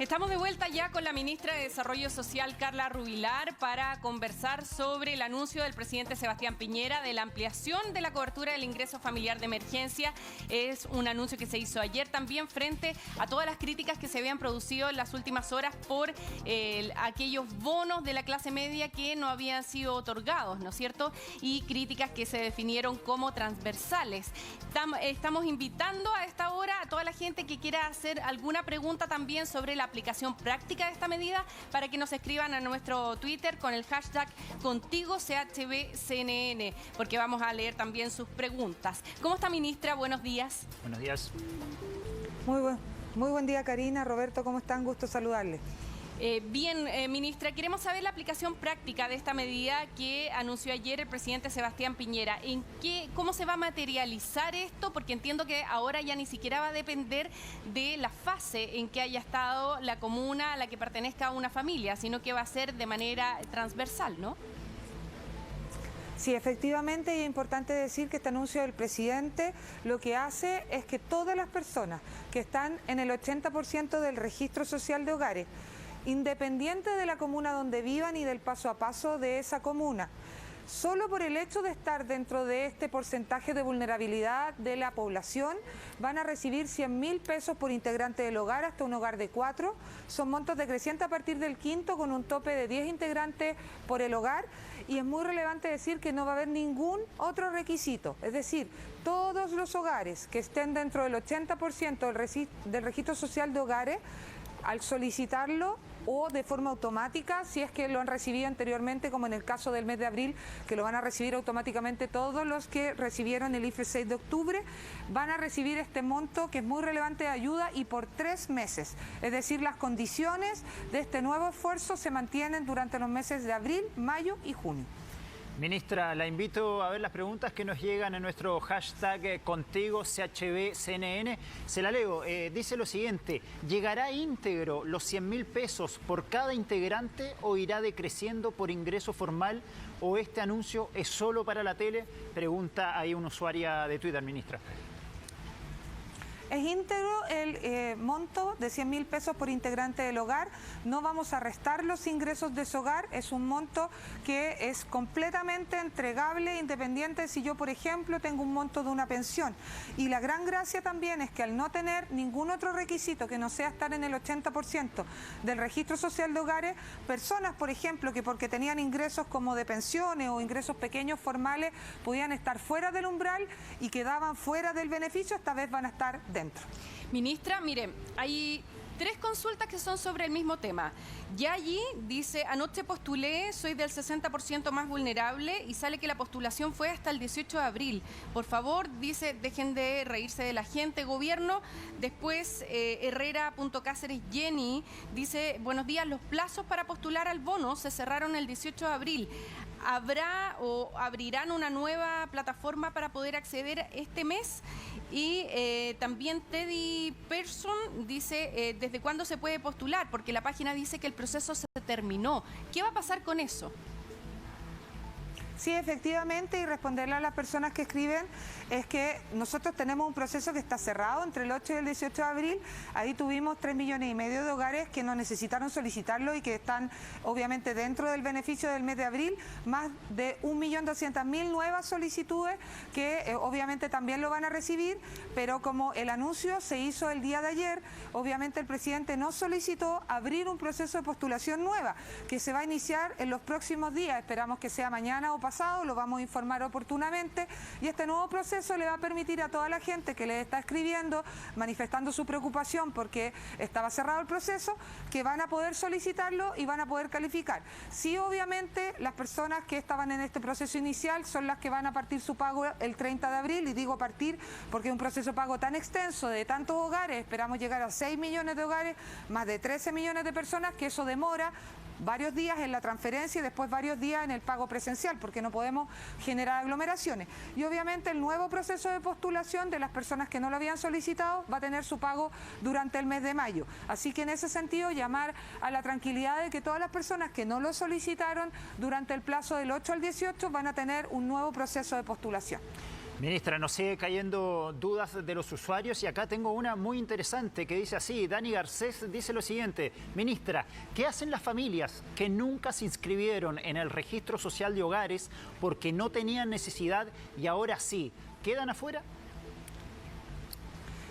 Estamos de vuelta ya con la ministra de Desarrollo Social, Carla Rubilar, para conversar sobre el anuncio del presidente Sebastián Piñera de la ampliación de la cobertura del ingreso familiar de emergencia. Es un anuncio que se hizo ayer también frente a todas las críticas que se habían producido en las últimas horas por aquellos bonos de la clase media que no habían sido otorgados, ¿no es cierto? Y críticas que se definieron como transversales. Estamos invitando a esta hora a toda la gente que quiera hacer alguna pregunta también sobre la aplicación práctica de esta medida para que nos escriban a nuestro Twitter con el hashtag ContigoCHBCNN, porque vamos a leer también sus preguntas. ¿Cómo está, ministra? Buenos días. Buenos días. Muy buen día, Karina, Roberto, ¿cómo están? Gusto saludarles. Bien, ministra, queremos saber la aplicación práctica de esta medida que anunció ayer el presidente Sebastián Piñera. ¿Cómo se va a materializar esto? Porque entiendo que ahora ya ni siquiera va a depender de la fase en que haya estado la comuna a la que pertenezca a una familia, sino que va a ser de manera transversal, ¿no? Sí, efectivamente, y es importante decir que este anuncio del presidente lo que hace es que todas las personas que están en el 80% del registro social de hogares, independiente de la comuna donde vivan y del paso a paso de esa comuna, solo por el hecho de estar dentro de este porcentaje de vulnerabilidad de la población, van a recibir 100.000 pesos por integrante del hogar hasta un hogar de 4. Son montos decrecientes a partir del quinto, con un tope de 10 integrantes por el hogar. Y es muy relevante decir que no va a haber ningún otro requisito. Es decir, todos los hogares que estén dentro del 80% del registro social de hogares, al solicitarlo o de forma automática, si es que lo han recibido anteriormente, como en el caso del mes de abril, que lo van a recibir automáticamente todos los que recibieron el IFE 6 de octubre, van a recibir este monto que es muy relevante de ayuda y por 3 meses. Es decir, las condiciones de este nuevo esfuerzo se mantienen durante los meses de abril, mayo y junio. Ministra, la invito a ver las preguntas que nos llegan en nuestro hashtag ContigoCHBCNN. Se la leo. Dice lo siguiente: ¿llegará íntegro los 100.000 pesos por cada integrante o irá decreciendo por ingreso formal, o este anuncio es solo para la tele? Pregunta ahí una usuaria de Twitter, ministra. Es íntegro el monto de 100.000 pesos por integrante del hogar. No vamos a restar los ingresos de su hogar. Es un monto que es completamente entregable, independiente si yo, por ejemplo, tengo un monto de una pensión. Y la gran gracia también es que al no tener ningún otro requisito que no sea estar en el 80% del registro social de hogares, personas, por ejemplo, que porque tenían ingresos como de pensiones o ingresos pequeños formales, podían estar fuera del umbral y quedaban fuera del beneficio, esta vez van a estar dentro. Ministra, mire, hay 3 consultas que son sobre el mismo tema. Ya allí dice: anoche postulé, soy del 60% más vulnerable, y sale que la postulación fue hasta el 18 de abril. Por favor, dice, dejen de reírse de la gente, gobierno. Después, Herrera.Cáceres Jenny dice: buenos días, los plazos para postular al bono se cerraron el 18 de abril. ¿Habrá o abrirán una nueva plataforma para poder acceder este mes? Y también Teddy Person dice: ¿desde cuándo se puede postular? Porque la página dice que el proceso se terminó. ¿Qué va a pasar con eso? Sí, efectivamente, y responderle a las personas que escriben es que nosotros tenemos un proceso que está cerrado entre el 8 y el 18 de abril. Ahí tuvimos 3,5 millones de hogares que no necesitaron solicitarlo y que están obviamente dentro del beneficio del mes de abril, más de 1.200.000 nuevas solicitudes que obviamente también lo van a recibir, pero como el anuncio se hizo el día de ayer, obviamente el presidente nos solicitó abrir un proceso de postulación nueva que se va a iniciar en los próximos días. Esperamos que sea mañana o pasado, lo vamos a informar oportunamente, y este nuevo proceso le va a permitir a toda la gente que le está escribiendo, manifestando su preocupación porque estaba cerrado el proceso, que van a poder solicitarlo y van a poder calificar. Sí, obviamente, las personas que estaban en este proceso inicial son las que van a partir su pago el 30 de abril, y digo partir porque es un proceso de pago tan extenso de tantos hogares, esperamos llegar a 6 millones de hogares, más de 13 millones de personas, que eso demora varios días en la transferencia y después varios días en el pago presencial, porque no podemos generar aglomeraciones. Y obviamente el nuevo proceso de postulación de las personas que no lo habían solicitado va a tener su pago durante el mes de mayo. Así que en ese sentido, llamar a la tranquilidad de que todas las personas que no lo solicitaron durante el plazo del 8 al 18 van a tener un nuevo proceso de postulación. Ministra, nos sigue cayendo dudas de los usuarios y acá tengo una muy interesante que dice así. Dani Garcés dice lo siguiente: Ministra, ¿qué hacen las familias que nunca se inscribieron en el registro social de hogares porque no tenían necesidad y ahora sí? ¿Quedan afuera?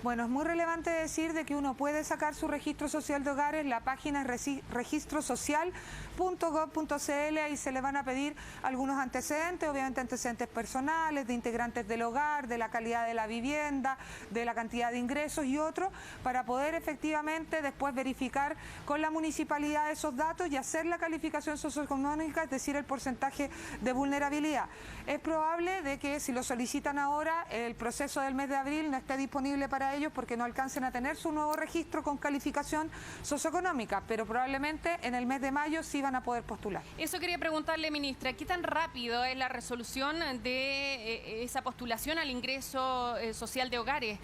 Bueno, es muy relevante decir de que uno puede sacar su registro social de hogares. La página es registrosocial.gov.cl. Ahí se le van a pedir algunos antecedentes, obviamente antecedentes personales, de integrantes del hogar, de la calidad de la vivienda, de la cantidad de ingresos y otros, para poder efectivamente después verificar con la municipalidad esos datos y hacer la calificación socioeconómica, es decir, el porcentaje de vulnerabilidad. Es probable de que si lo solicitan ahora, el proceso del mes de abril no esté disponible para ellos porque no alcancen a tener su nuevo registro con calificación socioeconómica, pero probablemente en el mes de mayo sí van a poder postular. Eso quería preguntarle, ministra, ¿qué tan rápido es la resolución de esa postulación al ingreso social de hogares?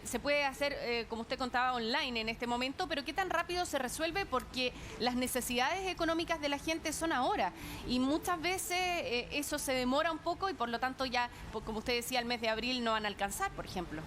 Se puede hacer, como usted contaba, online en este momento, pero ¿qué tan rápido se resuelve? Porque las necesidades económicas de la gente son ahora y muchas veces eso se demora un poco y por lo tanto ya, como usted decía, el mes de abril no van a alcanzar, por ejemplo.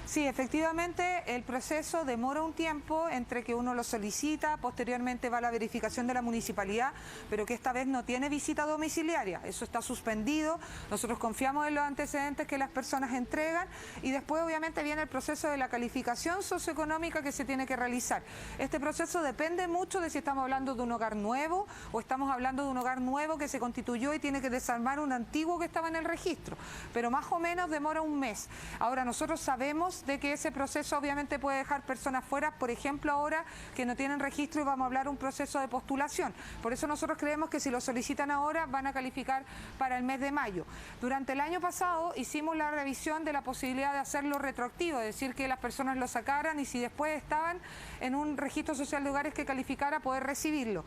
Sí, efectivamente el proceso demora un tiempo entre que uno lo solicita, posteriormente va a la verificación de la municipalidad, pero que esta vez no tiene visita domiciliaria, eso está suspendido. Nosotros confiamos en los antecedentes que las personas entregan y después obviamente viene el proceso de la calificación socioeconómica que se tiene que realizar. Este proceso depende mucho de si estamos hablando de un hogar nuevo o estamos hablando de un hogar nuevo que se constituyó y tiene que desarmar un antiguo que estaba en el registro, pero más o menos demora un mes. Ahora nosotros sabemos de que ese proceso obviamente puede dejar personas fuera, por ejemplo ahora que no tienen registro y vamos a hablar de un proceso de postulación. Por eso nosotros creemos que si lo solicitan ahora van a calificar para el mes de mayo. Durante el año pasado hicimos la revisión de la posibilidad de hacerlo retroactivo, es decir, que las personas lo sacaran y si después estaban en un registro social de hogares que calificara, poder recibirlo.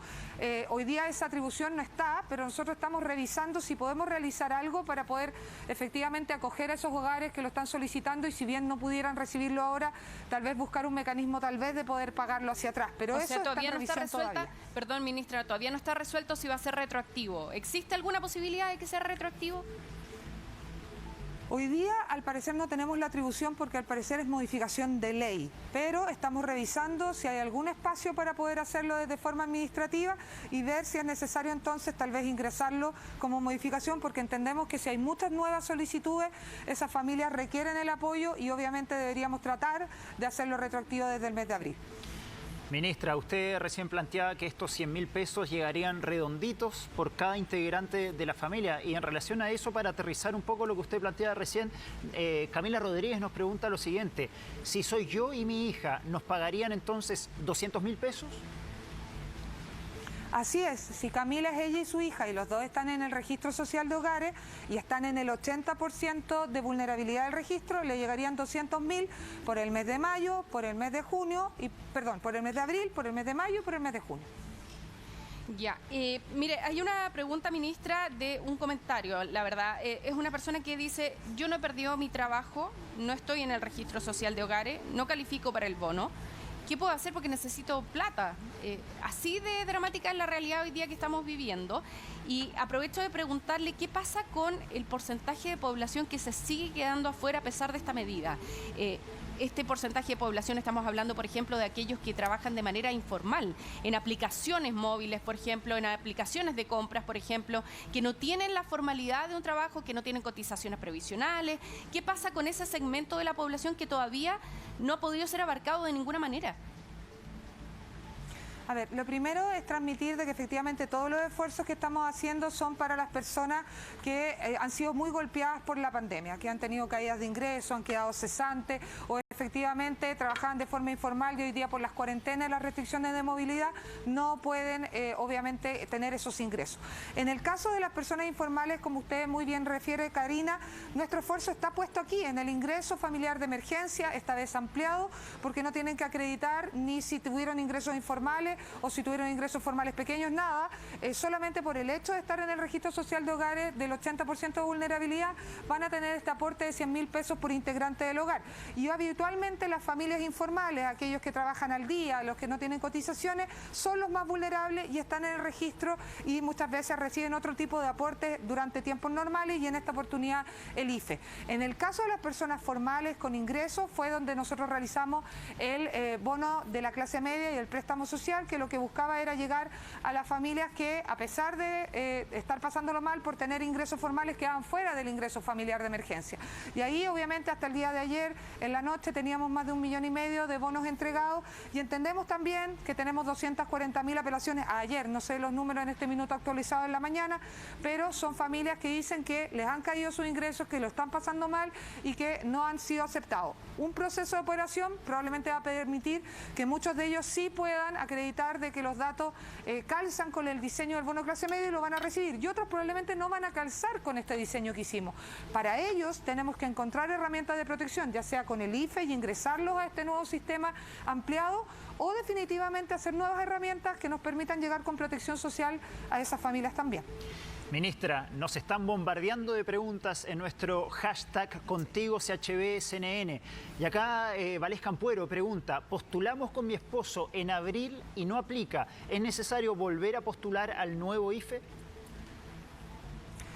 Hoy día esa atribución no está, pero nosotros estamos revisando si podemos realizar algo para poder efectivamente acoger a esos hogares que lo están solicitando y si bien no pudieran recibirlo ahora, tal vez buscar un mecanismo tal vez de poder pagarlo hacia atrás, pero eso todavía no está resuelta. Todavía. Perdón, ministra, todavía no está resuelto si va a ser retroactivo. ¿Existe alguna posibilidad de que sea retroactivo? Hoy día, al parecer, no tenemos la atribución porque al parecer es modificación de ley, pero estamos revisando si hay algún espacio para poder hacerlo de forma administrativa y ver si es necesario entonces tal vez ingresarlo como modificación, porque entendemos que si hay muchas nuevas solicitudes, esas familias requieren el apoyo y obviamente deberíamos tratar de hacerlo retroactivo desde el mes de abril. Ministra, usted recién planteaba que estos 100.000 pesos llegarían redonditos por cada integrante de la familia. Y en relación a eso, para aterrizar un poco lo que usted planteaba recién, Camila Rodríguez nos pregunta lo siguiente: si soy yo y mi hija, ¿nos pagarían entonces 200.000 pesos? Así es, si Camila es ella y su hija y los dos están en el registro social de hogares y están en el 80% de vulnerabilidad del registro, le llegarían 200.000 por el mes de mayo, por el mes de junio, por el mes de abril, por el mes de mayo y por el mes de junio. Ya, mire, hay una pregunta, ministra, de un comentario, la verdad. Es una persona que dice: yo no he perdido mi trabajo, no estoy en el registro social de hogares, no califico para el bono. ¿Qué puedo hacer porque necesito plata? Así de dramática es la realidad hoy día que estamos viviendo. Y aprovecho de preguntarle qué pasa con el porcentaje de población que se sigue quedando afuera a pesar de esta medida. Este porcentaje de población, estamos hablando, por ejemplo, de aquellos que trabajan de manera informal, en aplicaciones móviles, por ejemplo, en aplicaciones de compras, por ejemplo, que no tienen la formalidad de un trabajo, que no tienen cotizaciones previsionales. ¿Qué pasa con ese segmento de la población que todavía no ha podido ser abarcado de ninguna manera? A ver, lo primero es transmitir de que efectivamente todos los esfuerzos que estamos haciendo son para las personas que han sido muy golpeadas por la pandemia, que han tenido caídas de ingresos, han quedado cesantes o efectivamente trabajaban de forma informal y hoy día por las cuarentenas y las restricciones de movilidad no pueden obviamente tener esos ingresos. En el caso de las personas informales, como usted muy bien refiere, Karina, nuestro esfuerzo está puesto aquí en el ingreso familiar de emergencia, esta vez ampliado, porque no tienen que acreditar ni si tuvieron ingresos informales o si tuvieron ingresos formales pequeños, nada, solamente por el hecho de estar en el registro social de hogares del 80% de vulnerabilidad van a tener este aporte de 100.000 pesos por integrante del hogar. Y yo habitualmente principalmente las familias informales, aquellos que trabajan al día, los que no tienen cotizaciones, son los más vulnerables y están en el registro y muchas veces reciben otro tipo de aportes durante tiempos normales y en esta oportunidad el IFE. En el caso de las personas formales con ingresos fue donde nosotros realizamos el bono de la clase media y el préstamo social, que lo que buscaba era llegar a las familias que, a pesar de estar pasándolo mal por tener ingresos formales, quedaban fuera del ingreso familiar de emergencia. Y ahí, obviamente, hasta el día de ayer, en la noche, teníamos más de 1,5 millones de bonos entregados y entendemos también que tenemos 240.000 apelaciones ayer, no sé los números en este minuto actualizados en la mañana, pero son familias que dicen que les han caído sus ingresos, que lo están pasando mal y que no han sido aceptados. Un proceso de apelación probablemente va a permitir que muchos de ellos sí puedan acreditar de que los datos calzan con el diseño del bono clase media y lo van a recibir, y otros probablemente no van a calzar con este diseño que hicimos. Para ellos tenemos que encontrar herramientas de protección, ya sea con el IFE y ingresarlos a este nuevo sistema ampliado, o definitivamente hacer nuevas herramientas que nos permitan llegar con protección social a esas familias también. Ministra, nos están bombardeando de preguntas en nuestro hashtag Contigo CHBCNN. Y acá Valés Campuero pregunta: postulamos con mi esposo en abril y no aplica. ¿Es necesario volver a postular al nuevo IFE?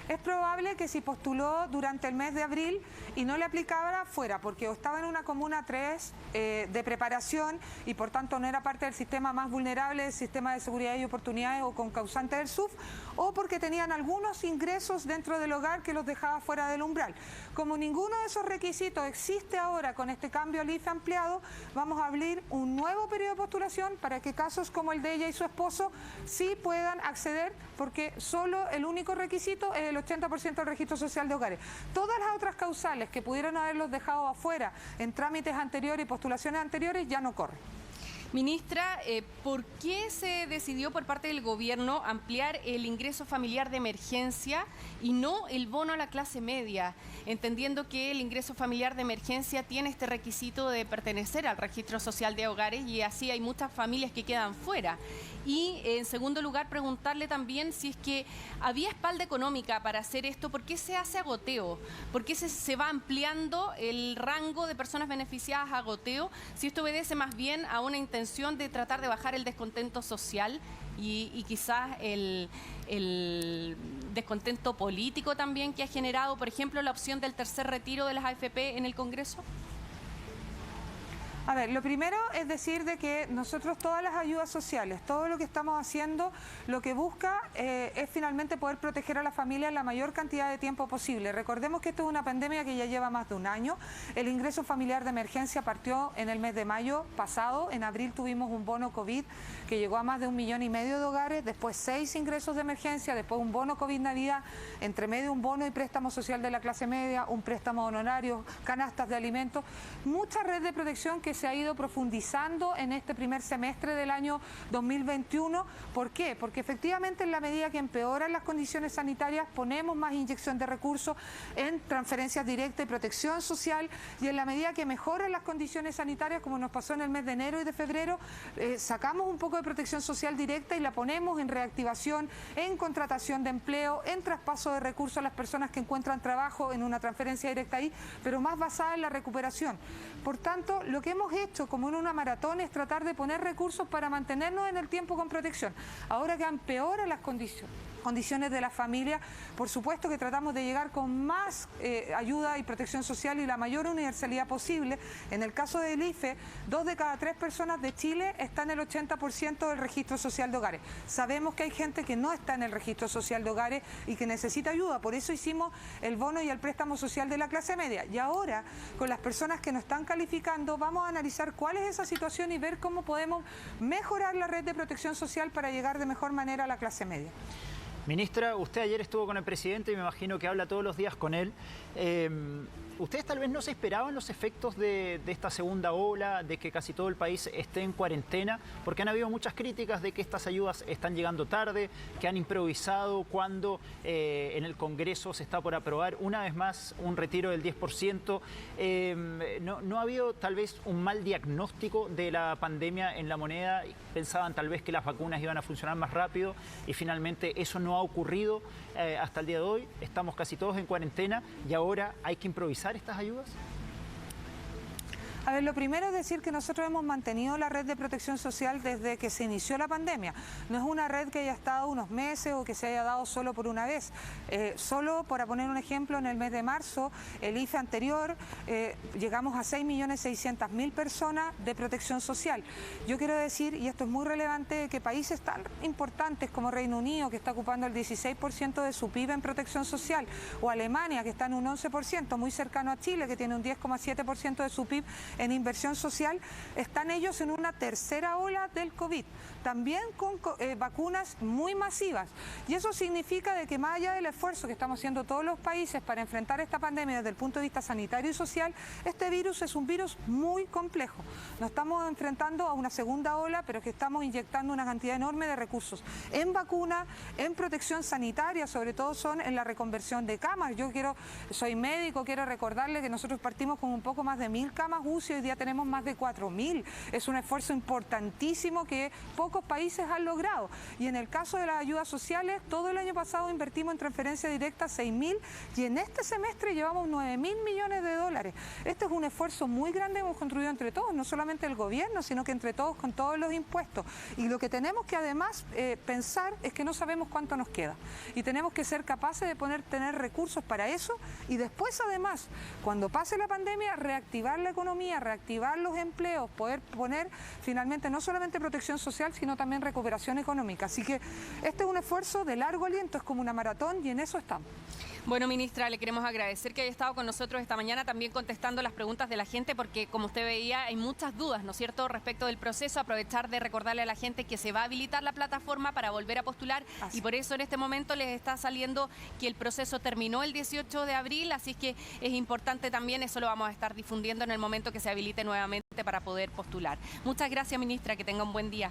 Es probable que si postuló durante el mes de abril y no le aplicaba fuera, porque o estaba en una comuna 3 de preparación y por tanto no era parte del sistema más vulnerable del sistema de seguridad y oportunidades o con causante del SUF, o porque tenían algunos ingresos dentro del hogar que los dejaba fuera del umbral. Como ninguno de esos requisitos existe ahora con este cambio al IFE ampliado, vamos a abrir un nuevo periodo de postulación para que casos como el de ella y su esposo sí puedan acceder, porque solo el único requisito es el 80% del registro social de hogares. Todas las otras causales que pudieran haberlos dejado afuera en trámites anteriores y postulaciones anteriores ya no corren. Ministra, ¿por qué se decidió por parte del gobierno ampliar el ingreso familiar de emergencia y no el bono a la clase media? Entendiendo que el ingreso familiar de emergencia tiene este requisito de pertenecer al registro social de hogares y así hay muchas familias que quedan fuera. Y en segundo lugar, preguntarle también si es que había espalda económica para hacer esto, ¿por qué se hace a goteo? ¿Por qué se va ampliando el rango de personas beneficiadas a goteo? Si esto obedece más bien a una intención de tratar de bajar el descontento social y quizás el descontento político también que ha generado, por ejemplo, la opción del tercer retiro de las AFP en el Congreso. A ver, lo primero es decir de que nosotros todas las ayudas sociales, todo lo que estamos haciendo, lo que busca es finalmente poder proteger a la familia en la mayor cantidad de tiempo posible. Recordemos que esto es una pandemia que ya lleva más de un año. El ingreso familiar de emergencia partió en el mes de mayo pasado. En abril tuvimos un bono COVID que llegó a más de 1,5 millones de hogares, después 6 ingresos de emergencia, después un bono COVID Navidad, entre medio un bono y préstamo social de la clase media, un préstamo honorario, canastas de alimentos, mucha red de protección que se ha ido profundizando en este primer semestre del año 2021. ¿Por qué? Porque efectivamente en la medida que empeoran las condiciones sanitarias ponemos más inyección de recursos en transferencias directas y protección social, y en la medida que mejoran las condiciones sanitarias, como nos pasó en el mes de enero y de febrero, sacamos un poco de protección social directa y la ponemos en reactivación, en contratación de empleo, en traspaso de recursos a las personas que encuentran trabajo en una transferencia directa ahí, pero más basada en la recuperación. Por tanto, lo que hemos hecho como en una maratón es tratar de poner recursos para mantenernos en el tiempo con protección. Ahora que empeoran las condiciones de la familia, por supuesto que tratamos de llegar con más ayuda y protección social y la mayor universalidad posible. En el caso del IFE, 2 de cada 3 personas de Chile están en el 80% del registro social de hogares. Sabemos que hay gente que no está en el registro social de hogares y que necesita ayuda, por eso hicimos el bono y el préstamo social de la clase media. Y ahora, con las personas que no están calificando, vamos a analizar cuál es esa situación y ver cómo podemos mejorar la red de protección social para llegar de mejor manera a la clase media. Ministra, usted ayer estuvo con el presidente y me imagino que habla todos los días con él. ¿Ustedes tal vez no se esperaban los efectos de esta segunda ola, de que casi todo el país esté en cuarentena? Porque han habido muchas críticas de que estas ayudas están llegando tarde, que han improvisado cuando en el Congreso se está por aprobar una vez más un retiro del 10%. ¿No ha habido tal vez un mal diagnóstico de la pandemia en la moneda? Pensaban tal vez que las vacunas iban a funcionar más rápido y finalmente eso no ha ocurrido hasta el día de hoy. Estamos casi todos en cuarentena y ahora hay que improvisar estas ayudas. A ver, lo primero es decir que nosotros hemos mantenido la red de protección social desde que se inició la pandemia. No es una red que haya estado unos meses o que se haya dado solo por una vez. Solo, para poner un ejemplo, en el mes de marzo, el IFE anterior, llegamos a 6.600.000 personas de protección social. Yo quiero decir, y esto es muy relevante, que países tan importantes como Reino Unido, que está ocupando el 16% de su PIB en protección social, o Alemania, que está en un 11%, muy cercano a Chile, que tiene un 10,7% de su PIB en inversión social, están ellos en una tercera ola del COVID, también con vacunas muy masivas. Y eso significa de que más allá del esfuerzo que estamos haciendo todos los países para enfrentar esta pandemia desde el punto de vista sanitario y social, este virus es un virus muy complejo. Nos estamos enfrentando a una segunda ola, pero que estamos inyectando una cantidad enorme de recursos en vacuna, en protección sanitaria, sobre todo son en la reconversión de camas. Soy médico, quiero recordarle que nosotros partimos con un poco más de 1.000 camas UCI, hoy día tenemos más de 4.000. Es un esfuerzo importantísimo que pocos países han logrado. Y en el caso de las ayudas sociales, todo el año pasado invertimos en transferencia directa 6.000 y en este semestre llevamos 9.000 millones de dólares. Este es un esfuerzo muy grande que hemos construido entre todos, no solamente el gobierno, sino que entre todos con todos los impuestos. Y lo que tenemos que además pensar es que no sabemos cuánto nos queda. Y tenemos que ser capaces de tener recursos para eso y después además, cuando pase la pandemia, reactivar la economía, reactivar los empleos, poder poner finalmente no solamente protección social, sino también recuperación económica. Así que este es un esfuerzo de largo aliento, es como una maratón y en eso estamos. Bueno, ministra, le queremos agradecer que haya estado con nosotros esta mañana también contestando las preguntas de la gente, porque como usted veía hay muchas dudas, ¿no es cierto?, respecto del proceso. Aprovechar de recordarle a la gente que se va a habilitar la plataforma para volver a postular y por eso en este momento les está saliendo que el proceso terminó el 18 de abril, así que es importante también, eso lo vamos a estar difundiendo en el momento que se habilite nuevamente para poder postular. Muchas gracias, ministra, que tenga un buen día.